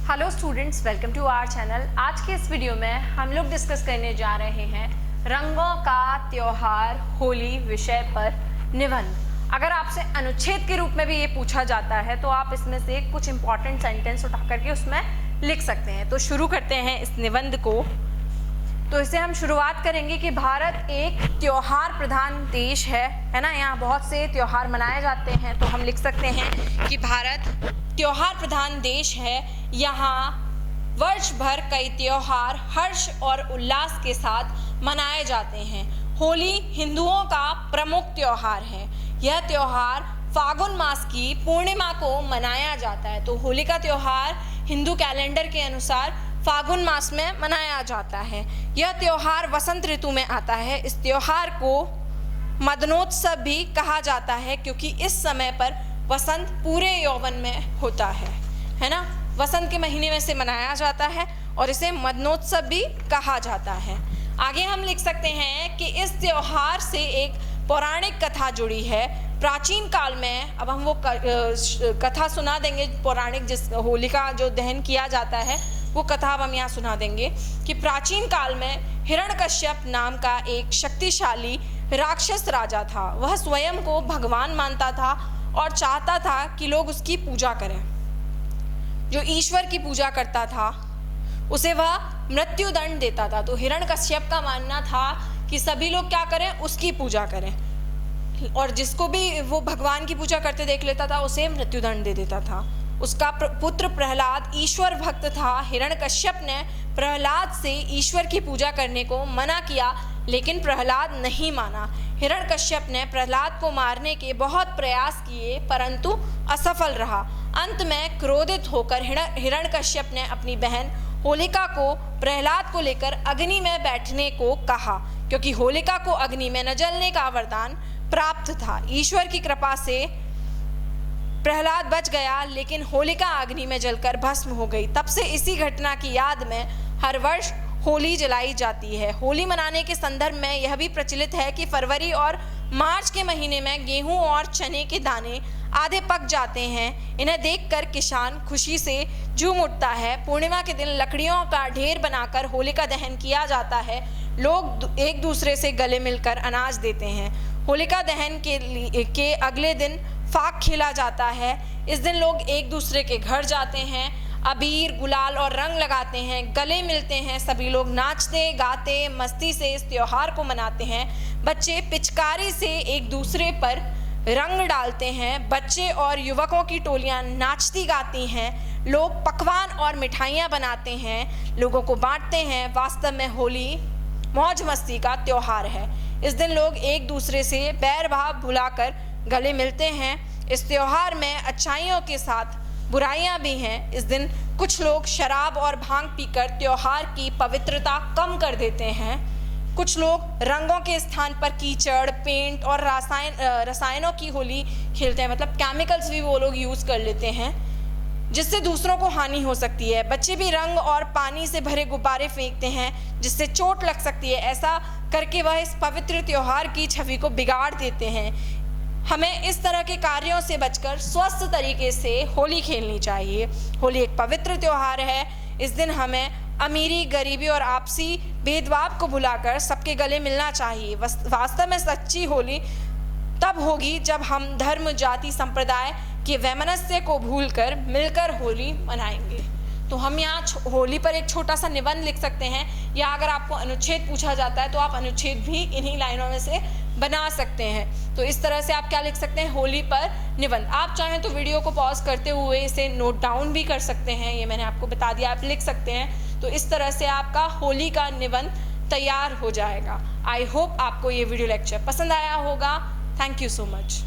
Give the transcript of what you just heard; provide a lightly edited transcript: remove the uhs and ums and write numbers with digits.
Hello students, welcome to our channel. आज के इस वीडियो में हम लोग डिस्कस करने जा रहे हैं रंगों का त्योहार होली विषय पर निबंध। अगर आपसे अनुच्छेद के रूप में भी ये पूछा जाता है तो आप इसमें से कुछ इंपॉर्टेंट सेंटेंस उठा करके उसमें लिख सकते हैं। तो शुरू करते हैं इस निबंध को। तो इसे हम शुरुआत करेंगे कि भारत एक त्योहार प्रधान देश है ना। यहाँ बहुत से त्योहार मनाए जाते हैं, तो हम लिख सकते हैं कि भारत त्योहार प्रधान देश है। यहाँ वर्ष भर कई त्योहार हर्ष और उल्लास के साथ मनाए जाते हैं। होली हिंदुओं का प्रमुख त्योहार है। यह त्योहार फागुन मास की पूर्णिमा को मनाया जाता है। तो होली का त्योहार हिंदू कैलेंडर के अनुसार फागुन मास में मनाया जाता है। यह त्योहार वसंत ऋतु में आता है। इस त्योहार को मदनोत्सव भी कहा जाता है क्योंकि इस समय पर वसंत पूरे यौवन में होता है ना। वसंत के महीने में से मनाया जाता है और इसे मदनोत्सव भी कहा जाता है। आगे हम लिख सकते हैं कि इस त्योहार से एक पौराणिक कथा जुड़ी है। प्राचीन काल में, अब हम वो कथा सुना देंगे पौराणिक, जिस होलिका जो दहन किया जाता है वो कथा अब हम यहाँ सुना देंगे कि प्राचीन काल में हिरण्यकश्यप नाम का एक शक्तिशाली राक्षस राजा था। वह स्वयं को भगवान मानता था और चाहता था कि लोग उसकी पूजा करें। जो ईश्वर की पूजा करता था उसे वह मृत्युदंड देता था। तो हिरण्यकश्यप का मानना था कि सभी लोग क्या करें, उसकी पूजा करें, और जिसको भी वो भगवान की पूजा करते देख लेता था उसे मृत्युदंड दे देता था। उसका पुत्र प्रहलाद ईश्वर भक्त था। हिरण्यकश्यप ने प्रहलाद से ईश्वर की पूजा करने को मना किया, लेकिन प्रहलाद नहीं माना। हिरण्यकश्यप ने प्रहलाद को मारने के बहुत प्रयास किए परंतु असफल रहा। अंत में क्रोधित होकर हिरण्यकश्यप ने अपनी बहन होलिका को प्रहलाद को लेकर अग्नि में बैठने को कहा, क्योंकि होलिका को अग्नि में न जलने का वरदान प्राप्त था। ईश्वर की कृपा से प्रहलाद बच गया, लेकिन होलिका अग्नि में जलकर भस्म हो गई। तब से इसी घटना की याद में हर वर्ष होली जलाई जाती है। होली मनाने के संदर्भ में यह भी प्रचलित है कि फरवरी और मार्च के महीने में गेहूं और चने के दाने आधे पक जाते हैं। इन्हें देखकर किसान खुशी से झूम उठता है। पूर्णिमा के दिन लकड़ियों का ढेर बनाकर होलिका दहन किया जाता है। लोग एक दूसरे से गले मिलकर अनाज देते हैं। होलिका दहन के अगले दिन फाग खेला जाता है। इस दिन लोग एक दूसरे के घर जाते हैं, अबीर गुलाल और रंग लगाते हैं, गले मिलते हैं। सभी लोग नाचते गाते मस्ती से इस त्योहार को मनाते हैं। बच्चे पिचकारी से एक दूसरे पर रंग डालते हैं। बच्चे और युवकों की टोलियां नाचती गाती हैं। लोग पकवान और मिठाइयां बनाते हैं, लोगों को बांटते हैं। वास्तव में होली मौज मस्ती का त्योहार है। इस दिन लोग एक दूसरे से बैर भाव भुलाकर गले मिलते हैं। इस त्योहार में अच्छाइयों के साथ बुराइयां भी हैं। इस दिन कुछ लोग शराब और भांग पीकर त्योहार की पवित्रता कम कर देते हैं। कुछ लोग रंगों के स्थान पर कीचड़, पेंट और रसायनों की होली खेलते हैं, मतलब केमिकल्स भी वो लोग यूज़ कर लेते हैं, जिससे दूसरों को हानि हो सकती है। बच्चे भी रंग और पानी से भरे गुब्बारे फेंकते हैं, जिससे चोट लग सकती है। ऐसा करके वह इस पवित्र त्योहार की छवि को बिगाड़ देते हैं। हमें इस तरह के कार्यों से बचकर स्वस्थ तरीके से होली खेलनी चाहिए। होली एक पवित्र त्योहार है। इस दिन हमें अमीरी, गरीबी और आपसी भेदभाव को भुलाकर सबके गले मिलना चाहिए। वास्तव में सच्ची होली तब होगी जब हम धर्म, जाति, संप्रदाय के वैमनस्य को भूलकर मिलकर होली मनाएंगे। तो हम यहाँ होली पर एक छोटा सा निबंध लिख सकते हैं, या अगर आपको अनुच्छेद पूछा जाता है तो आप अनुच्छेद भी इन्हीं लाइनों में से बना सकते हैं। तो इस तरह से आप क्या लिख सकते हैं, होली पर निबंध। आप चाहें तो वीडियो को पॉज करते हुए इसे नोट डाउन भी कर सकते हैं, ये मैंने आपको बता दिया, आप लिख सकते हैं। तो इस तरह से आपका होली का निबंध तैयार हो जाएगा। आई होप आपको ये वीडियो लेक्चर पसंद आया होगा। Thank you so much.